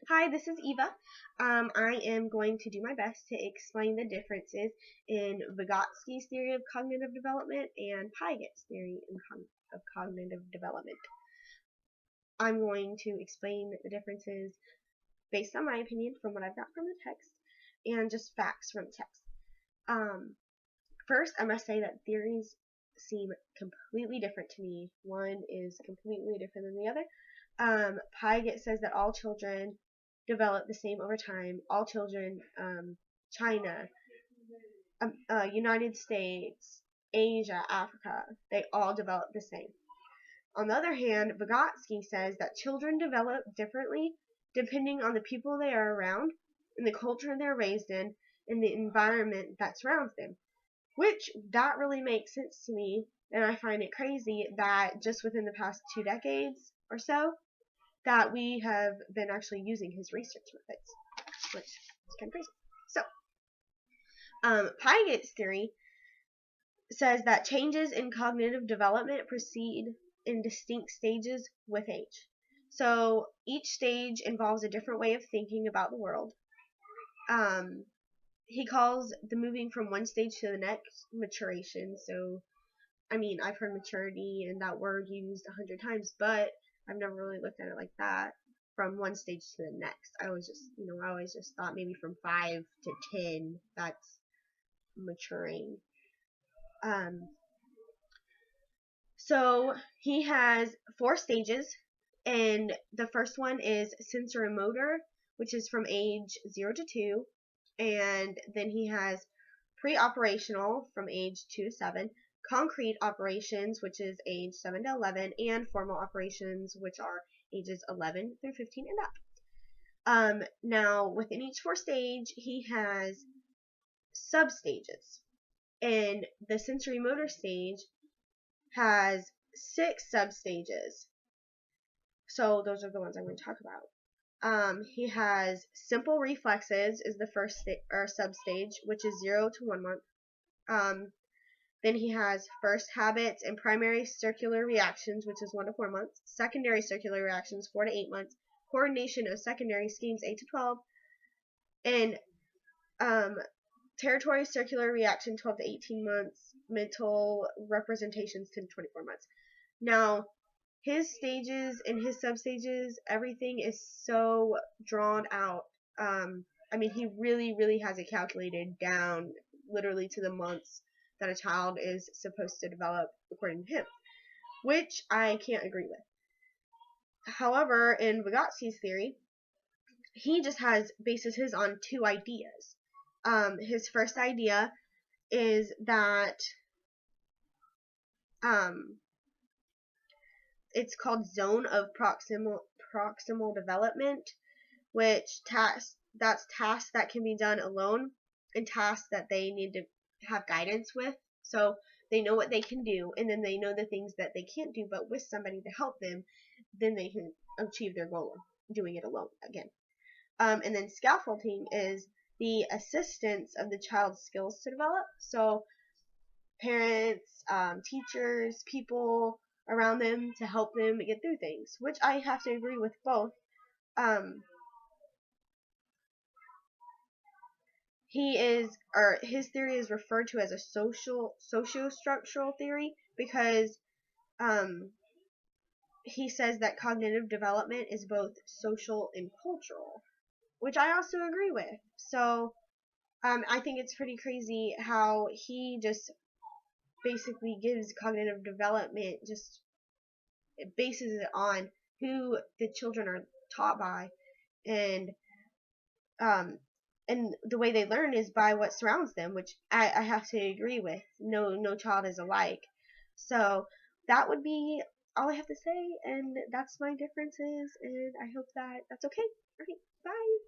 Hi, this is Eva. I am going to do my best to explain the differences in Vygotsky's theory of cognitive development and Piaget's theory of cognitive development. I'm going to explain the differences based on my opinion from what I've got from the text and just facts from the text. First, I must say that theories seem completely different to me. One is completely different than the other. Piaget says that all children develop the same over time. All children, China, United States, Asia, Africa, they all develop the same. On the other hand, Vygotsky says that children develop differently depending on the people they are around, and the culture they're raised in, and the environment that surrounds them. Which, that really makes sense to me, and I find it crazy that just within the past 2 decades or so, that we have been actually using his research methods, which is kind of crazy. So, Piaget's theory says that changes in cognitive development proceed in distinct stages with age. So, each stage involves a different way of thinking about the world. He calls the moving from one stage to the next maturation. So, I mean, I've heard maturity and that word used 100 times, but I've never really looked at it like that, from one stage to the next. I always just thought maybe from 5 to 10, that's maturing. So he has 4 stages, and the first one is sensorimotor, which is from age 0 to 2, and then he has pre-operational from age 2 to 7, concrete operations, which is age 7 to 11, and formal operations, which are ages 11 through 15 and up. Now, within each 4 stage, he has sub-stages. And the sensorimotor stage has 6 sub-stages. So those are the ones I'm going to talk about. He has simple reflexes is the first sub-stage, which is 0 to 1 month. Then he has first habits and primary circular reactions, which is 1 to 4 months. Secondary circular reactions, 4 to 8 months. Coordination of secondary schemes, 8 to 12. And territory circular reaction, 12 to 18 months. Mental representations, 10 to 24 months. Now, his stages and his substages, everything is so drawn out. I mean, he really, really has it calculated down, literally to the months that a child is supposed to develop according to him, which I can't agree with. However, in Vygotsky's theory, he just bases his on 2 ideas. His first idea is that it's called zone of proximal development, which that's tasks that can be done alone and tasks that they need to have guidance with. So they know what they can do, and then they know the things that they can't do, but with somebody to help them, then they can achieve their goal of doing it alone again. And then scaffolding is the assistance of the child's skills to develop. So parents, teachers, people around them to help them get through things, which I have to agree with both. His theory is referred to as a socio-structural theory because he says that cognitive development is both social and cultural, which I also agree with. So I think it's pretty crazy how he just basically gives cognitive development, just it bases it on who the children are taught by, and the way they learn is by what surrounds them, which I have to agree with. No child is alike. So that would be all I have to say, and that's my differences, and I hope that's okay. Alright, bye!